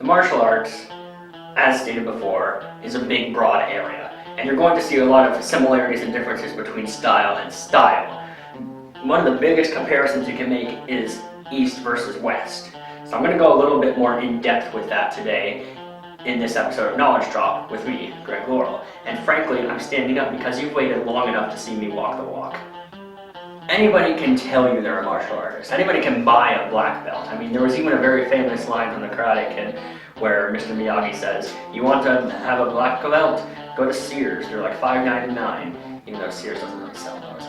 The martial arts, as stated before, is a big, broad area, and you're going to see a lot of similarities and differences between style and style. One of the biggest comparisons you can make is East versus West. So I'm going to go a little bit more in depth with that today in this episode of Knowledge Drop with me, Greg Laurel. And frankly, I'm standing up because you've waited long enough to see me walk the walk. Anybody can tell you they're a martial artist. Anybody can buy a black belt. I mean, there was even a very famous line from the Karate Kid where Mr. Miyagi says, "You want to have a black belt? Go to Sears. They're like $5.99, even though Sears doesn't really sell those.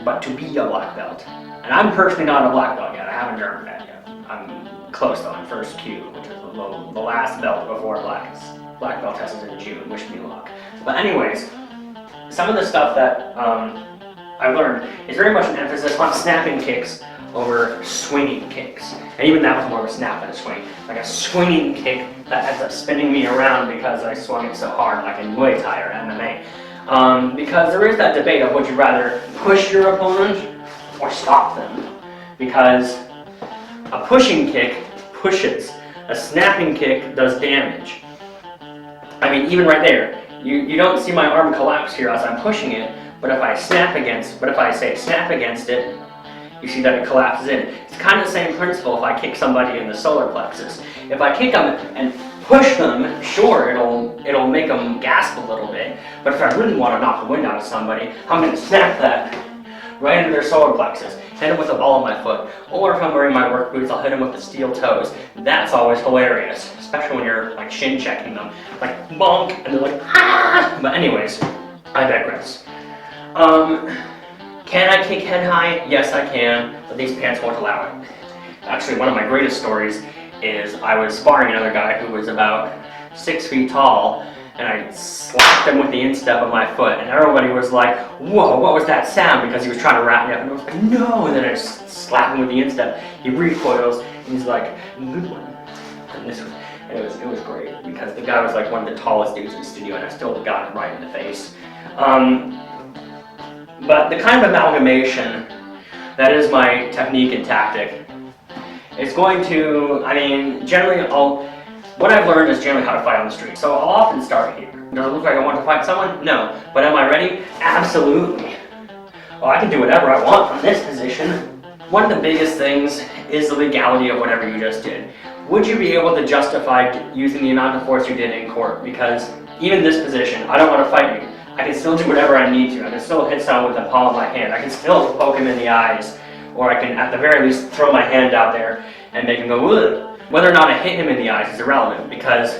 But to be a black belt." And I'm personally not a black belt yet. I haven't earned that yet. I'm close though. I'm first Q, which is the last belt before black belt test is in June. Wish me luck. But anyways, some of the stuff that I've learned is very much an emphasis on snapping kicks over swinging kicks. And even that was more of a snap than a swing. Like a swinging kick that ends up spinning me around because I swung it so hard, like in Muay Thai or MMA. Because there is that debate of would you rather push your opponent or stop them. Because a pushing kick pushes. A snapping kick does damage. I mean, even right there, you don't see my arm collapse here as I'm pushing it, but if I snap against it, you see that it collapses in. It's kind of the same principle if I kick somebody in the solar plexus. If I kick them and push them, sure, it'll make them gasp a little bit, but if I really want to knock the wind out of somebody, I'm going to snap that right into their solar plexus, hit them with the ball of my foot, or if I'm wearing my work boots, I'll hit them with the steel toes. That's always hilarious, especially when you're like shin checking them, like bonk, and they're like, ah! But anyways, I digress. Can I kick head high? Yes, I can, but these pants won't allow it. Actually, one of my greatest stories is I was sparring another guy who was about 6 feet tall, and I slapped him with the instep of my foot, and everybody was like, "Whoa, what was that sound?" Because he was trying to wrap me up, and I was like, "No!" And then I slapped him with the instep. He recoils, and he's like, "Good one." And it was great because the guy was like one of the tallest dudes in the studio, and I still got him right in the face. But the kind of amalgamation that is my technique and tactic is going to, I mean, generally what I've learned is generally how to fight on the street. So I'll often start here. Does it look like I want to fight someone? No. But am I ready? Absolutely. Well, I can do whatever I want from this position. One of the biggest things is the legality of whatever you just did. Would you be able to justify using the amount of force you did in court? Because even this position, I don't want to fight you. I can still do whatever I need to. I can still hit someone with the palm of my hand. I can still poke him in the eyes. Or I can, at the very least, throw my hand out there and make him go, "Ugh." Whether or not I hit him in the eyes is irrelevant, because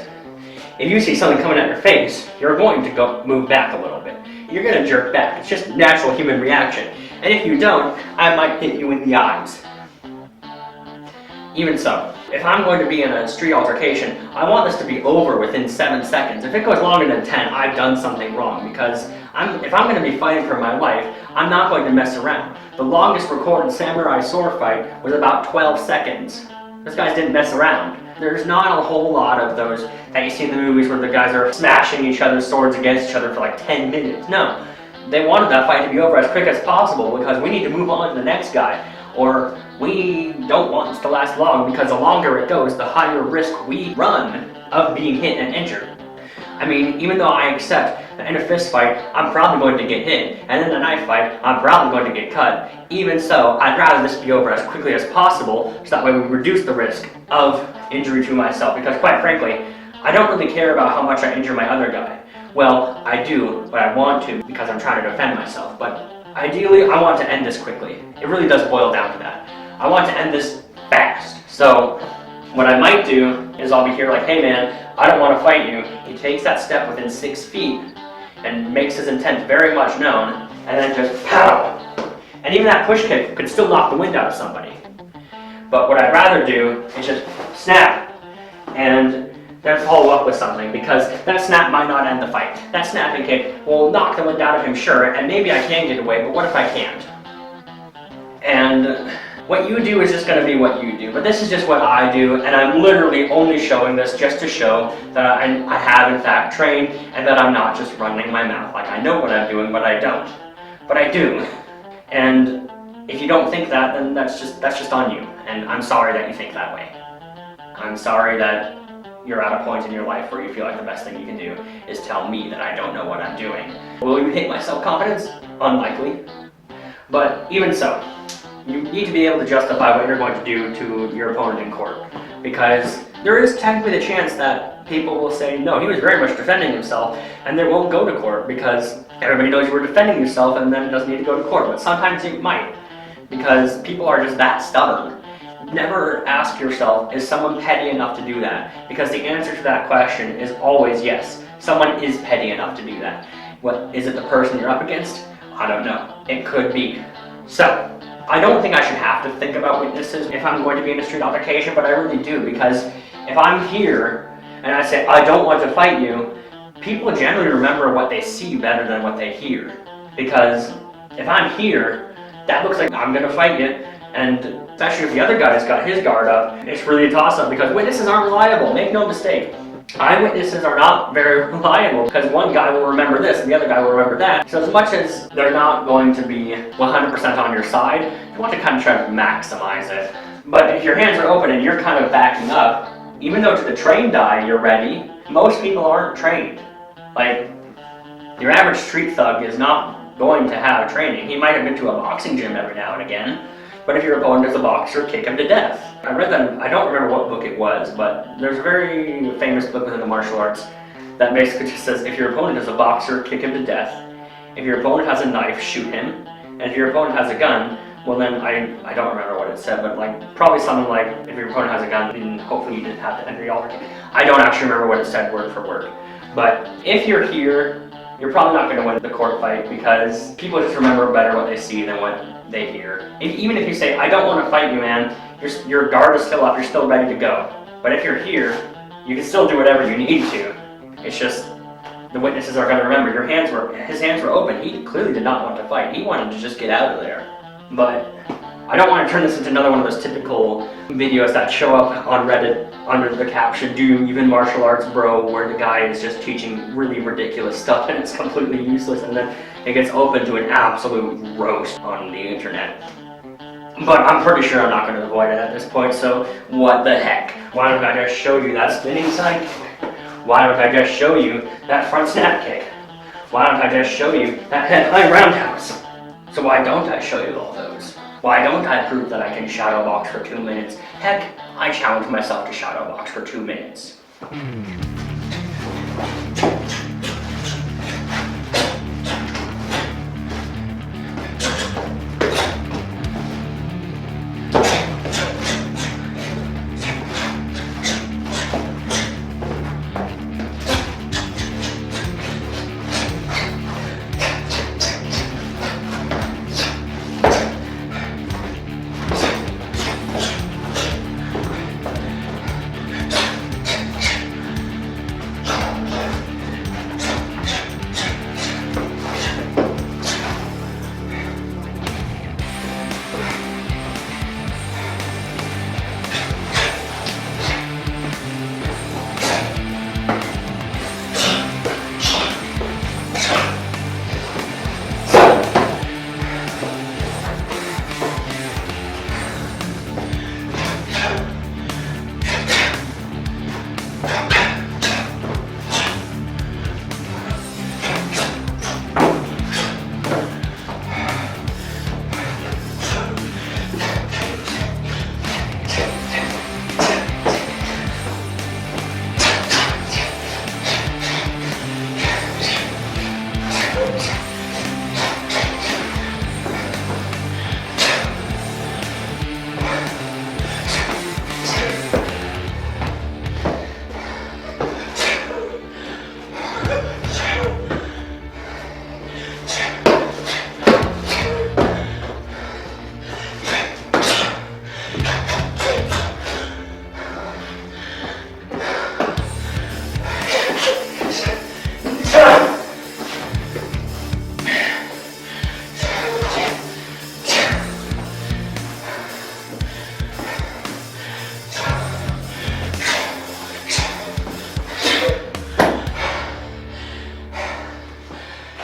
if you see something coming at your face, you're going to go move back a little bit. You're going to jerk back. It's just natural human reaction. And if you don't, I might hit you in the eyes. Even so, if I'm going to be in a street altercation, I want this to be over within 7 seconds. If it goes longer than 10, I've done something wrong, because if I'm going to be fighting for my life, I'm not going to mess around. The longest recorded samurai sword fight was about 12 seconds. Those guys didn't mess around. There's not a whole lot of those that you see in the movies where the guys are smashing each other's swords against each other for like 10 minutes. No, they wanted that fight to be over as quick as possible because we need to move on to the next guy. Or we don't want this to last long, because the longer it goes, the higher risk we run of being hit and injured. I mean, even though I accept that in a fist fight, I'm probably going to get hit, and in a knife fight, I'm probably going to get cut. Even so, I'd rather this be over as quickly as possible, so that way we reduce the risk of injury to myself, because quite frankly, I don't really care about how much I injure my other guy. Well, I do, but I want to, because I'm trying to defend myself. But ideally, I want to end this quickly. It really does boil down to that. I want to end this fast. So what I might do is I'll be here like, "Hey man, I don't want to fight you." He takes that step within 6 feet and makes his intent very much known, and then just pow! And even that push kick could still knock the wind out of somebody. But what I'd rather do is just snap and then follow up with something, because that snap might not end the fight. That snapping kick will knock the wind out of him, sure, and maybe I can get away, but what if I can't? And what you do is just going to be what you do, but this is just what I do, and I'm literally only showing this just to show that I have in fact trained, and that I'm not just running my mouth like I know what I'm doing, but I don't. But I do. And if you don't think that, then that's just on you, and I'm sorry that you think that way. I'm sorry that you're at a point in your life where you feel like the best thing you can do is tell me that I don't know what I'm doing. Will you hit my self-confidence? Unlikely. But even so, you need to be able to justify what you're going to do to your opponent in court. Because there is technically the chance that people will say, no, he was very much defending himself, and they won't go to court because everybody knows you were defending yourself and then it doesn't need to go to court. But sometimes it might, because people are just that stubborn. Never ask yourself, is someone petty enough to do that? Because the answer to that question is always yes. Someone is petty enough to do that. What, is it the person you're up against? I don't know. It could be. So, I don't think I should have to think about witnesses if I'm going to be in a street altercation, but I really do, because if I'm here and I say, I don't want to fight you, people generally remember what they see better than what they hear. Because if I'm here, that looks like I'm going to fight you, and especially if the other guy's got his guard up, it's really a toss-up because witnesses aren't reliable, make no mistake. Eyewitnesses are not very reliable because one guy will remember this and the other guy will remember that. So as much as they're not going to be 100% on your side, you want to kind of try to maximize it. But if your hands are open and you're kind of backing up, even though to the trained eye you're ready, most people aren't trained. Like, your average street thug is not going to have training. He might have been to a boxing gym every now and again, but if your opponent is a boxer, kick him to death. I read that, I don't remember what book it was, but there's a very famous book within the martial arts that basically just says, if your opponent is a boxer, kick him to death. If your opponent has a knife, shoot him. And if your opponent has a gun, well then, I don't remember what it said, but like, probably something like, if your opponent has a gun, then hopefully you didn't have to enter the altercation. I don't actually remember what it said word for word. But if you're here, you're probably not going to win the court fight because people just remember better what they see than what they hear. Even if you say, I don't want to fight you, man, your guard is still up, you're still ready to go. But if you're here, you can still do whatever you need to. It's just, the witnesses are going to remember his hands were open. He clearly did not want to fight. He wanted to just get out of there. But I don't want to turn this into another one of those typical videos that show up on Reddit under the caption, do you even martial arts, bro, where the guy is just teaching really ridiculous stuff and it's completely useless, and then it gets open to an absolute roast on the internet. But I'm pretty sure I'm not going to avoid it at this point, so what the heck? Why don't I just show you that spinning side kick? Why don't I just show you that front snap kick? Why don't I just show you that head high roundhouse? So why don't I show you all those? Why don't I prove that I can shadow box for 2 minutes? Heck, I challenge myself to shadow box for 2 minutes.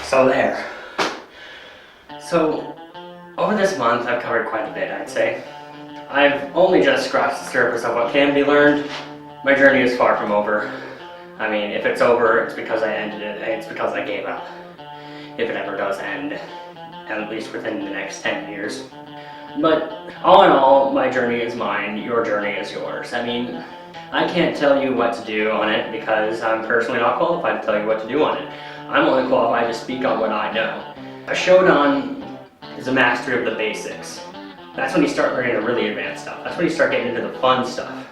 So there. So, over this month I've covered quite a bit, I'd say. I've only just scratched the surface of what can be learned, My journey is far from over. I mean, if it's over, it's because I ended it, it's because I gave up. If it ever does end, at least within the next 10 years. But all in all, my journey is mine, your journey is yours. I mean, I can't tell you what to do on it because I'm personally not qualified to tell you what to do on it. I'm only qualified to speak on what I know. A Shodan is a mastery of the basics. That's when you start learning the really advanced stuff. That's when you start getting into the fun stuff.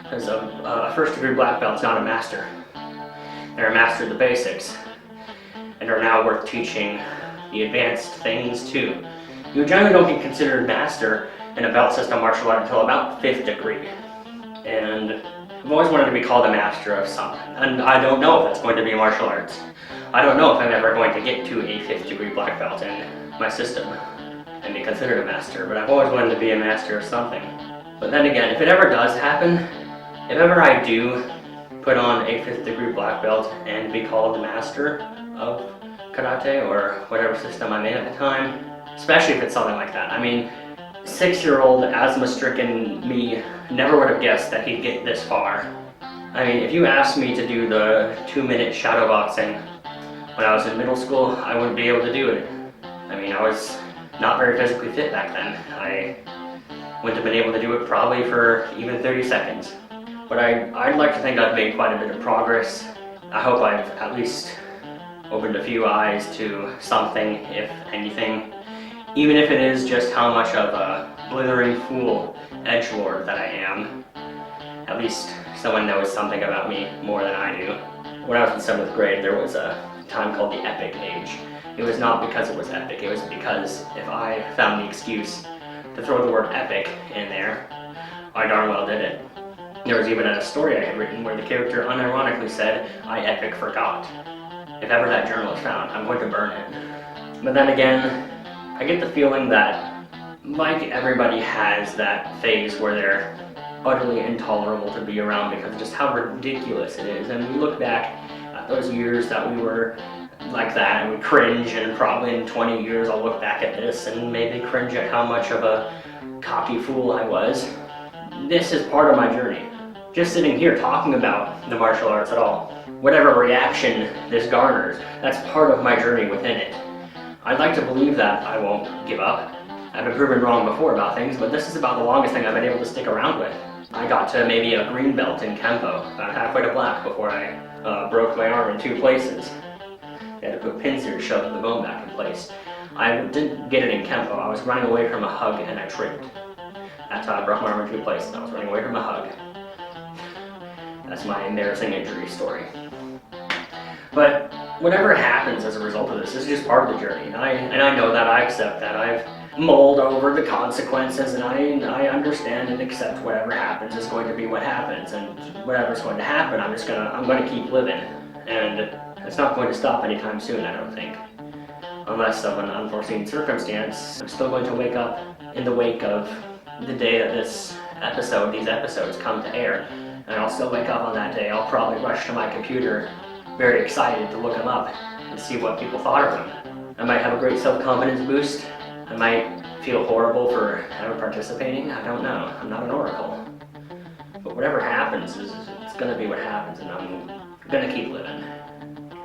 Because a first degree black belt's not a master. They're a master of the basics, and are now worth teaching the advanced things too. You generally don't get considered master in a belt system martial art until about 5th degree. And I've always wanted to be called a master of something, and I don't know if that's going to be martial arts. I don't know if I'm ever going to get to a 5th degree black belt in my system and be considered a master, but I've always wanted to be a master of something. But then again, if it ever does happen, if ever I do put on a 5th degree black belt and be called the master of karate or whatever system I'm in at the time, especially if it's something like that. I mean, 6-year-old asthma-stricken me never would have guessed that he'd get this far. I mean, if you asked me to do the 2-minute shadow boxing when I was in middle school, I wouldn't be able to do it. I mean, I was not very physically fit back then. I wouldn't have been able to do it probably for even 30 seconds. But I'd like to think I've made quite a bit of progress. I hope I've at least opened a few eyes to something, if anything. Even if it is just how much of a blithering fool edgelord that I am. At least someone knows something about me more than I do. When I was in 7th grade, there was a time called the epic age. It was not because it was epic, it was because if I found the excuse to throw the word epic in there, I darn well did it. There was even a story I had written where the character unironically said, "I epic forgot." If ever that journal is found, I'm going to burn it. But then again, I get the feeling that, like everybody has that phase where they're utterly intolerable to be around because of just how ridiculous it is. And we look back at those years that we were like that and we cringe, and probably in 20 years I'll look back at this and maybe cringe at how much of a cocky fool I was. This is part of my journey. Just sitting here talking about the martial arts at all, whatever reaction this garners, that's part of my journey within it. I'd like to believe that I won't give up. I've been proven wrong before about things, but this is about the longest thing I've been able to stick around with. I got to maybe a green belt in Kempo, about halfway to black before I broke my arm in 2 places. I had to put pins here to shove the bone back in place. I didn't get it in Kempo. I was running away from a hug and I tripped. That's how I broke my arm in 2 places. I was running away from a hug. That's my embarrassing injury story. But whatever happens as a result of this is just part of the journey, and I know that, I accept that. I've mulled over the consequences, and I understand and accept whatever happens is going to be what happens, and whatever's going to happen, I'm going to keep living, and it's not going to stop anytime soon, I don't think. Unless of an unforeseen circumstance, I'm still going to wake up in the wake of the day that these episodes come to air, and I'll still wake up on that day. I'll probably rush to my computer, very excited to look them up and see what people thought of them. I might have a great self-confidence boost. I might feel horrible for ever participating. I don't know. I'm not an oracle. But whatever happens, it's going to be what happens, and I'm going to keep living.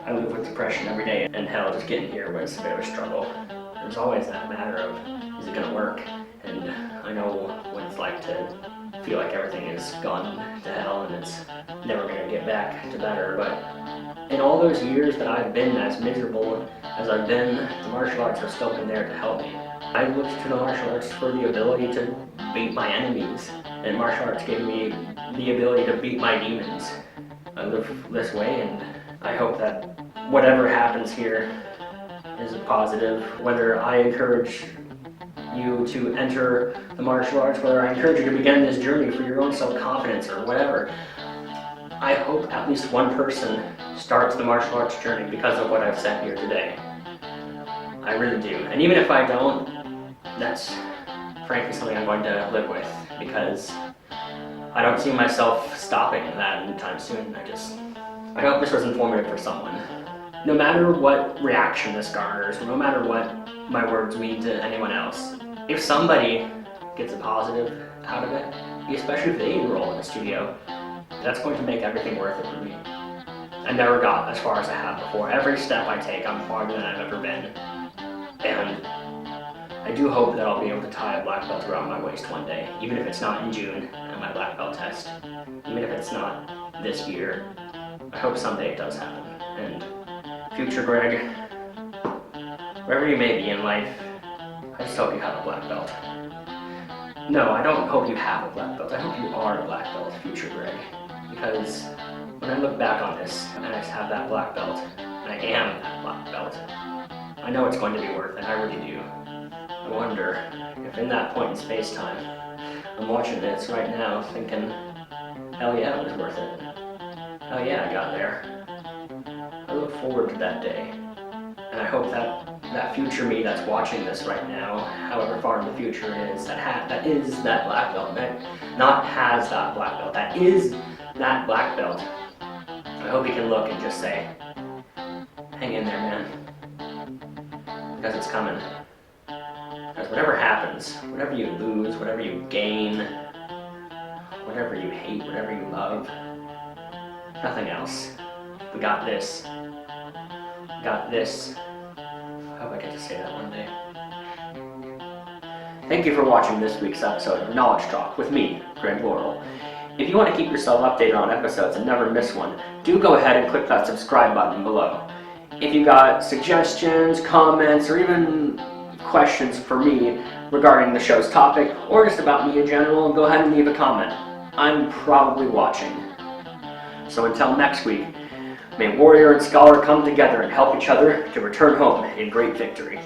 I live with depression every day, and hell, just getting here was a bit of a struggle. There's always that matter of, is it going to work? And I know what it's like to feel like everything is gone to hell and it's never going to get back to better. But in all those years that I've been as miserable as I've been, the martial arts have still been there to help me. I looked to the martial arts for the ability to beat my enemies, and martial arts gave me the ability to beat my demons. I live this way, and I hope that whatever happens here is a positive. Whether I encourage you to enter the martial arts, whether I encourage you to begin this journey for your own self-confidence or whatever, I hope at least one person starts the martial arts journey because of what I've said here today. I really do. And even if I don't, that's frankly something I'm going to live with, because I don't see myself stopping that anytime soon. I hope this was informative for someone. No matter what reaction this garners, no matter what my words mean to anyone else, if somebody gets a positive out of it, especially if they enroll in the studio, That's going to make everything worth it for me. I never got as far as I have before. Every step I take, I'm farther than I've ever been. And I do hope that I'll be able to tie a black belt around my waist one day, even if it's not in June at my black belt test, even if it's not this year. I hope someday it does happen. And future Greg, wherever you may be in life, I just hope you have a black belt. No, I don't hope you have a black belt. I hope you are a black belt, future Greg. Because when I look back on this and I have that black belt, and I am that black belt, I know it's going to be worth it. I really do. I wonder if in that point in space-time, I'm watching this right now thinking, hell yeah, it was worth it. Hell yeah, I got there. I look forward to that day. And I hope that future me that's watching this right now, however far in the future it is, that is that black belt, that not has that black belt, that is that black belt. I hope he can look and just say, hang in there, man. Because it's coming. Because whatever happens, whatever you lose, whatever you gain, whatever you hate, whatever you love, nothing else. We got this. We got this. I hope I get to say that one day. Thank you for watching this week's episode of Knowledge Talk with me, Greg Laurel. If you want to keep yourself updated on episodes and never miss one, do go ahead and click that subscribe button below. If you got suggestions, comments, or even questions for me regarding the show's topic, or just about me in general, go ahead and leave a comment. I'm probably watching. So until next week, may warrior and scholar come together and help each other to return home in great victory.